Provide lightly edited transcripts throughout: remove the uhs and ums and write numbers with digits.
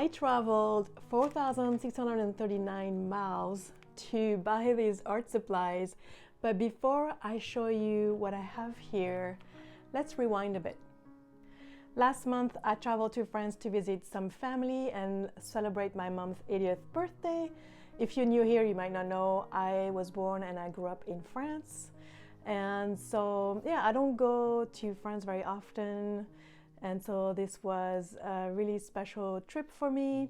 I traveled 4,639 miles to buy these art supplies, but before I show you what I have here, let's rewind a bit. Last month, I traveled to France to visit some family and celebrate my mom's 80th birthday. If you're new here, you might not know, I was born and I grew up in France. And so, yeah, I don't go to France very often. And so this was a really special trip for me.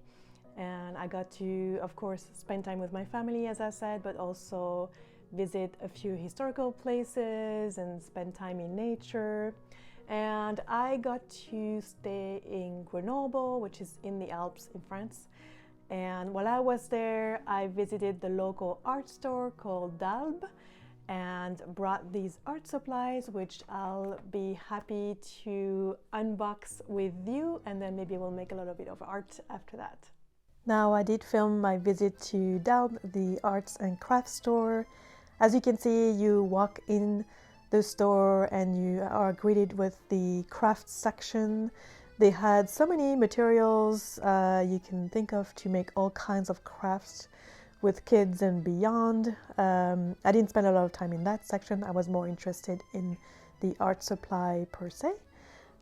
And I got to, of course, spend time with my family, as I said, but also visit a few historical places and spend time in nature. And I got to stay in Grenoble, which is in the Alps in France. And while I was there, I visited the local art store called D'Albe and brought these art supplies, which I'll be happy to unbox with you, and then maybe we'll make a little bit of art after that. Now, I did film my visit to D'Albe, the arts and crafts store. As you can see, you walk in the store and you are greeted with the crafts section. They had so many materials you can think of to make all kinds of crafts with kids and beyond. I didn't spend a lot of time in that section. I was more interested in the art supply per se.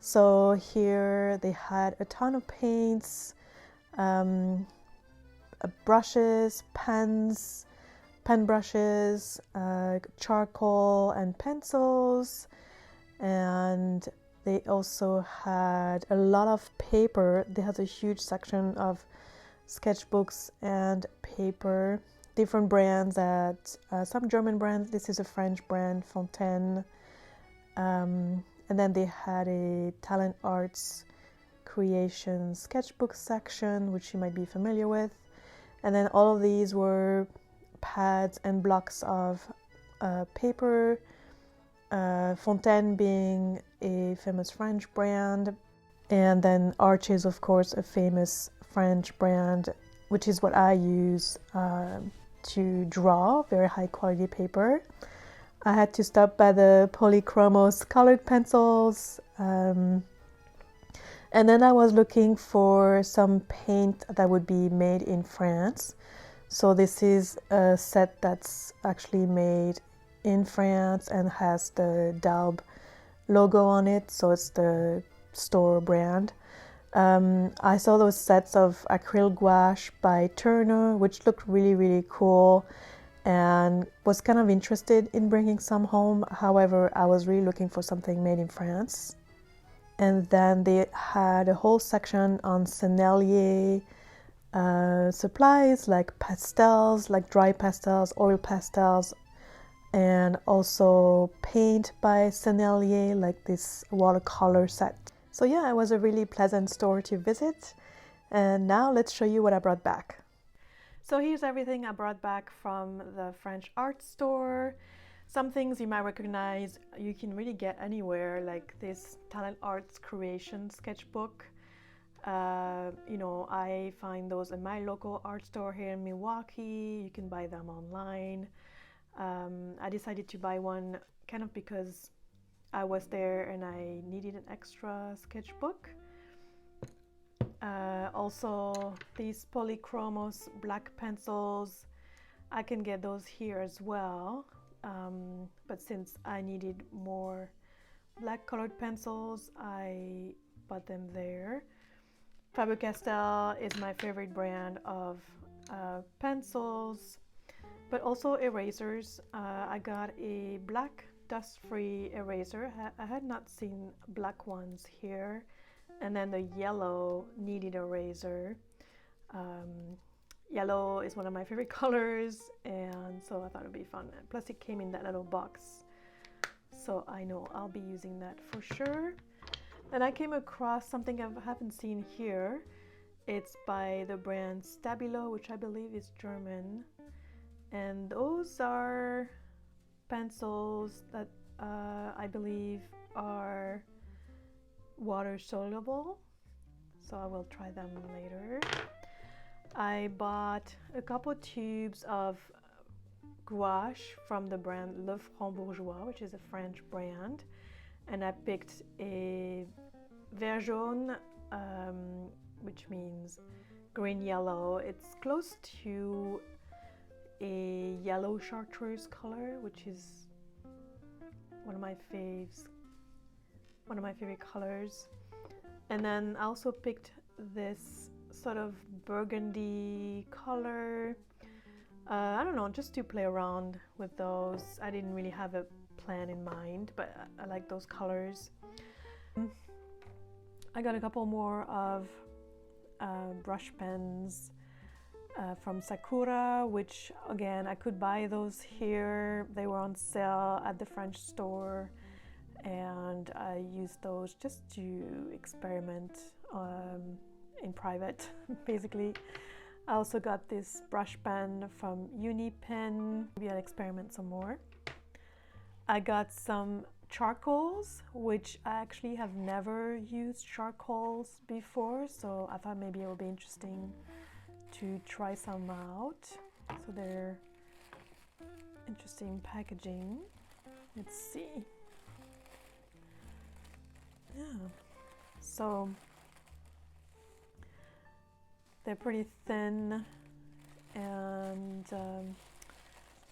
So here they had a ton of paints, brushes, pens, pen brushes, charcoal and pencils, and they also had a lot of paper. They had a huge section of sketchbooks and paper, different brands some German brands. This is a French brand, Fontaine. And then they had a talent arts creation sketchbook section, which you might be familiar with. And then all of these were pads and blocks of paper, Fontaine being a famous French brand, and then Arches, of course, a famous French brand, which is what I use to draw, very high quality paper. I had to stop by the Polychromos colored pencils, and then I was looking for some paint that would be made in France. So this is a set that's actually made in France and has the D'Albe logo on it, so it's the store brand. I saw those sets of acrylic gouache by Turner, which looked really, really cool, and was kind of interested in bringing some home. However, I was really looking for something made in France. And then they had a whole section on Sennelier supplies, like pastels, like dry pastels, oil pastels, and also paint by Sennelier, like this watercolor set. So yeah, it was a really pleasant store to visit. And now let's show you what I brought back. So here's everything I brought back from the French art store. Some things you might recognize you can really get anywhere, like this Talent Arts Creation sketchbook. I find those in my local art store here in Milwaukee. You can buy them online. I decided to buy one kind of because I was there and I needed an extra sketchbook. Also, these Polychromos black pencils, I can get those here as well. But since I needed more black colored pencils, I bought them there. Faber-Castell is my favorite brand of pencils, but also erasers. I got a black dust-free eraser. I had not seen black ones here. And then the yellow kneaded eraser. Yellow is one of my favorite colors, and so I thought it would be fun. And plus it came in that little box, so I know I'll be using that for sure. Then I came across something I haven't seen here. It's by the brand Stabilo, which I believe is German. And those are pencils that I believe are water soluble, so I will try them later. I bought a couple tubes of gouache from the brand Le Franc Bourgeois, which is a French brand, and I picked a vert jaune, which means green yellow. It's close to a yellow chartreuse color, which is one of my favorite colors. And then I also picked this sort of burgundy color. I don't know, just to play around with those. I didn't really have a plan in mind, but I like those colors. I got a couple more of brush pens from Sakura, which again, I could buy those here. They were on sale at the French store, and I used those just to experiment in private, basically. I also got this brush pen from Unipen. Maybe I'll experiment some more. I got some charcoals, which I actually have never used charcoals before, so I thought maybe it would be interesting to try some out. So they're interesting packaging. Let's see. Yeah, so they're pretty thin, and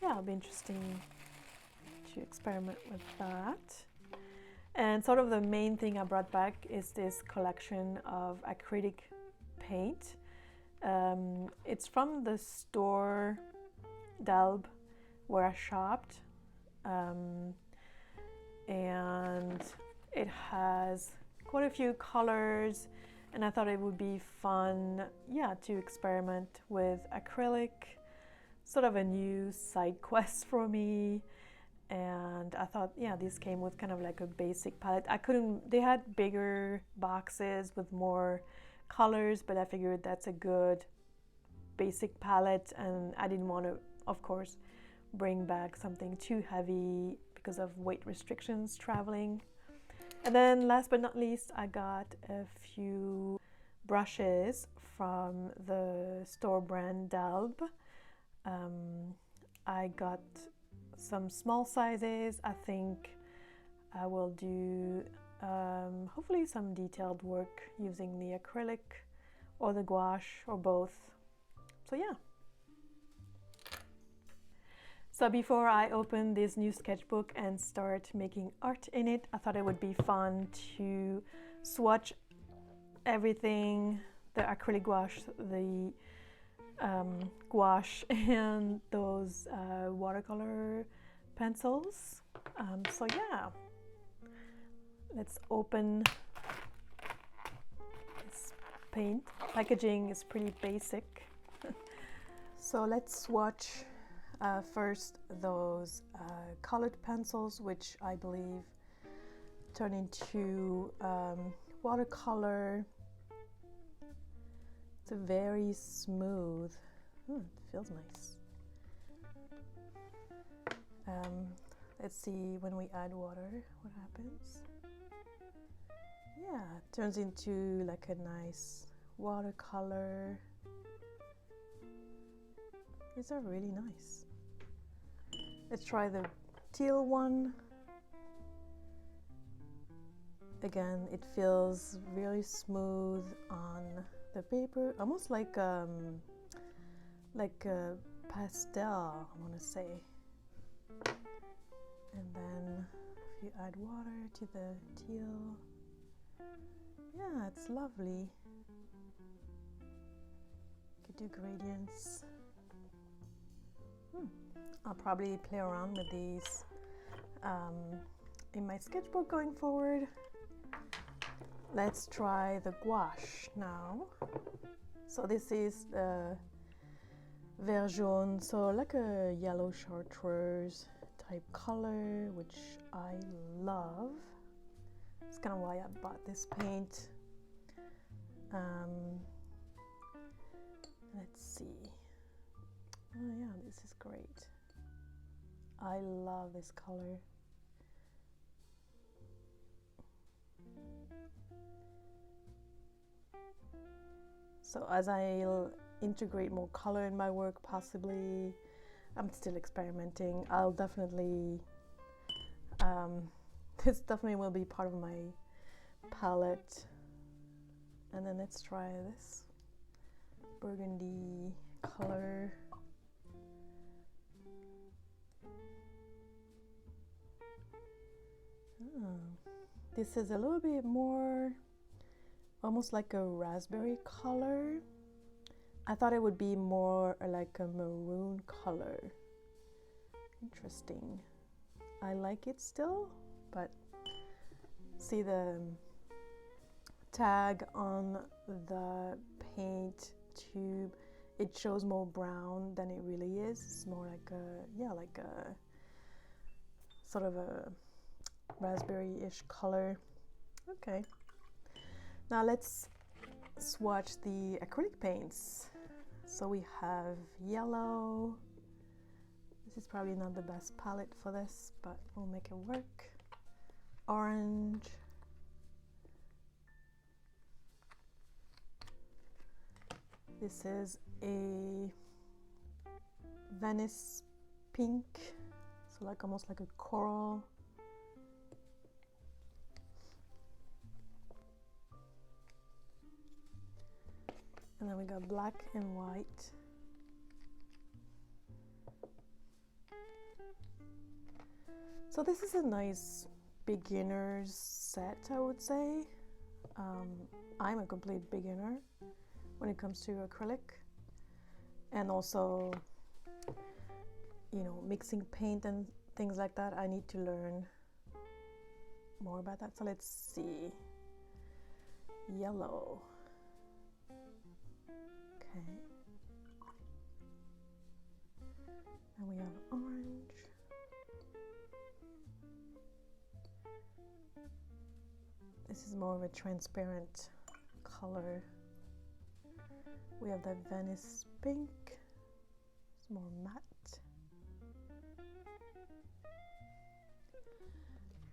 yeah, it'll be interesting to experiment with that. And sort of the main thing I brought back is this collection of acrylic paint. It's from the store Delb where I shopped, and it has quite a few colors, and I thought it would be fun, yeah, to experiment with acrylic, sort of a new side quest for me. And I thought, yeah, this came with kind of like a basic palette. They had bigger boxes with more colors, but I figured that's a good basic palette, and I didn't want to, of course, bring back something too heavy because of weight restrictions traveling. And then last but not least, I got a few brushes from the store brand Delb. I got some small sizes. I think I will do hopefully some detailed work using the acrylic or the gouache or both. So yeah. So before I open this new sketchbook and start making art in it, I thought it would be fun to swatch everything, the acrylic gouache, the gouache, and those watercolor pencils. So yeah, let's open this paint. Packaging is pretty basic. So let's swatch first those colored pencils, which I believe turn into watercolor. It's a very smooth. It feels nice. Let's see when we add water what happens. Yeah, it turns into like a nice watercolor. These are really nice. Let's try the teal one. Again, it feels really smooth on the paper, almost like a pastel, I want to say. And then if you add water to the teal, yeah, it's lovely. You could do gradients. I'll probably play around with these in my sketchbook going forward. Let's try the gouache now. So this is the vert jaune, so like a yellow chartreuse type color, which I love. That's kind of why I bought this paint. Let's see. Oh yeah, this is great. I love this color. So as I'll integrate more color in my work, possibly, I'm still experimenting. I'll definitely, this definitely will be part of my palette. And then let's try this. burgundy color. This is a little bit more almost like a raspberry color. I thought it would be more like a maroon color. Interesting. I like it still, but see the tag on the paint tube, it shows more brown than it really is. It's more like a, yeah, like a sort of a raspberry-ish color. Okay, now let's swatch the acrylic paints. So we have yellow. This is probably not the best palette for this, but we'll make it work. Orange. This is a Venice pink, so like almost like a coral. And then we got black and white. So this is a nice beginner's set, I would say. I'm a complete beginner when it comes to acrylic, and also, you know, mixing paint and things like that. I need to learn more about that. So let's see. Yellow. Okay. And we have orange. This is more of a transparent color. We have that Venice pink. It's more matte.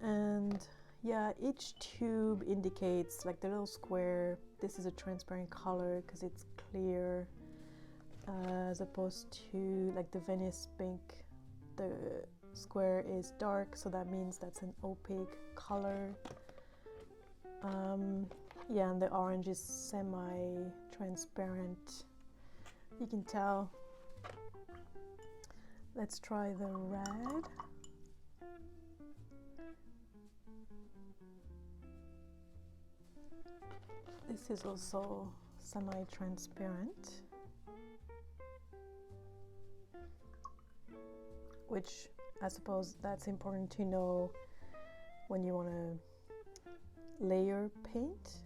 And yeah, each tube indicates, like the little square, this is a transparent color because it's clear, as opposed to like the Venice pink, the square is dark, so that means that's an opaque color. Yeah, and the orange is semi-transparent. You can tell. Let's try the red. This is also semi-transparent, which I suppose that's important to know when you want to layer paint.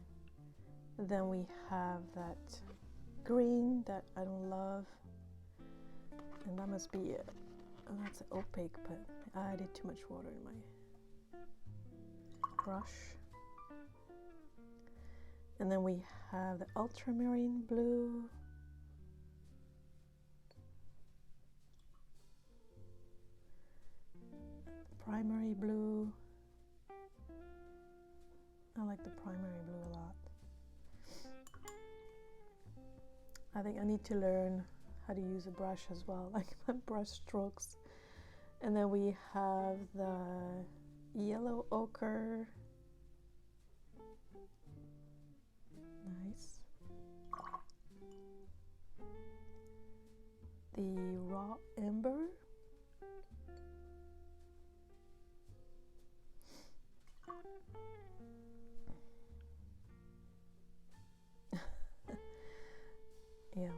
Then we have that green that I don't love, and that must be it. Oh, that's opaque, but I added too much water in my brush. And then we have the ultramarine blue. Primary blue. I like the primary blue a lot. I think I need to learn how to use a brush as well, like my brush strokes. And then we have the yellow ochre. Nice. The raw amber. Yeah.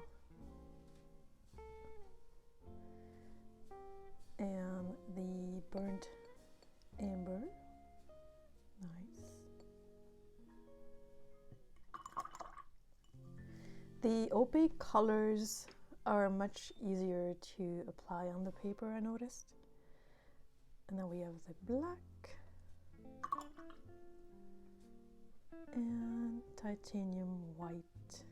And the burnt amber. Nice. The opaque colors are much easier to apply on the paper, I noticed. And then we have the black and titanium white.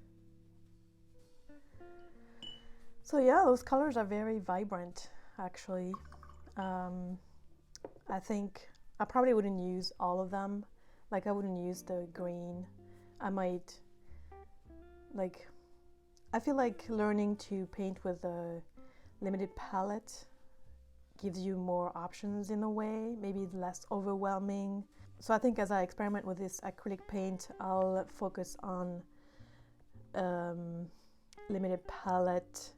So yeah, those colors are very vibrant, actually. I think I probably wouldn't use all of them. Like I wouldn't use the green. I might, like, I feel like learning to paint with a limited palette gives you more options in a way, maybe less overwhelming. So I think as I experiment with this acrylic paint, I'll focus on limited palette,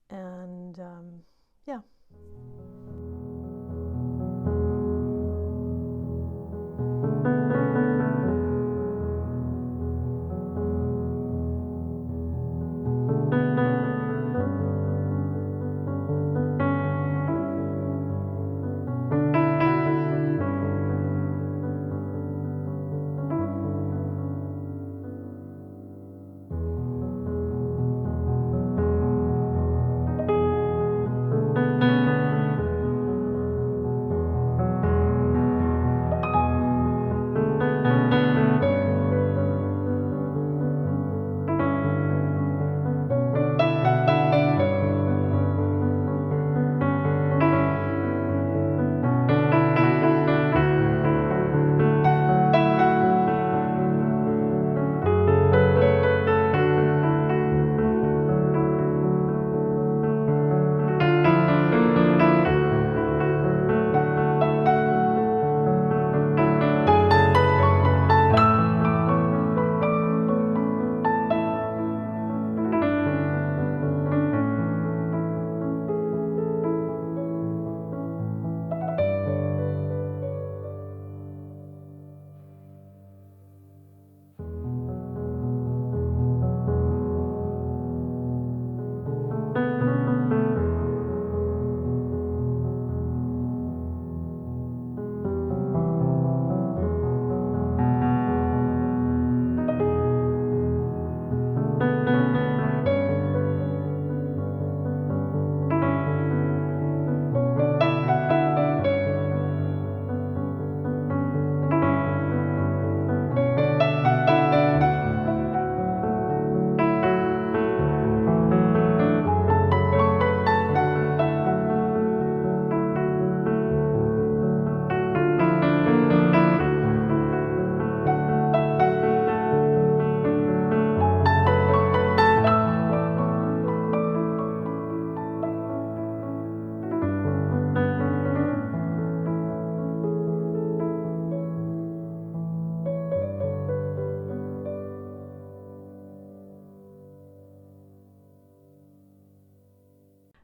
and yeah.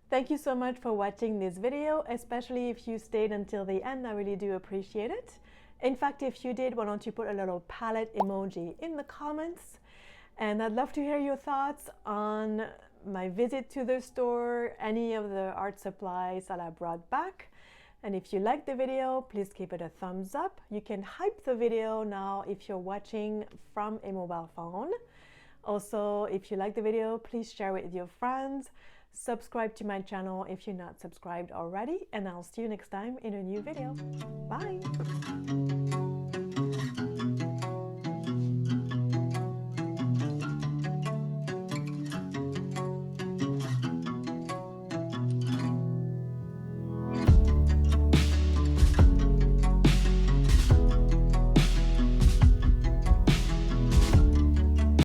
Thank you so much for watching this video, especially if you stayed until the end. I really do appreciate it. In fact, if you did, why don't you put a little palette emoji in the comments? And I'd love to hear your thoughts on my visit to the store, any of the art supplies that I brought back. And if you liked the video, please give it a thumbs up. You can hype the video now if you're watching from a mobile phone. Also, if you like the video, please share it with your friends. Subscribe to my channel if you're not subscribed already, and I'll see you next time in a new video. Bye!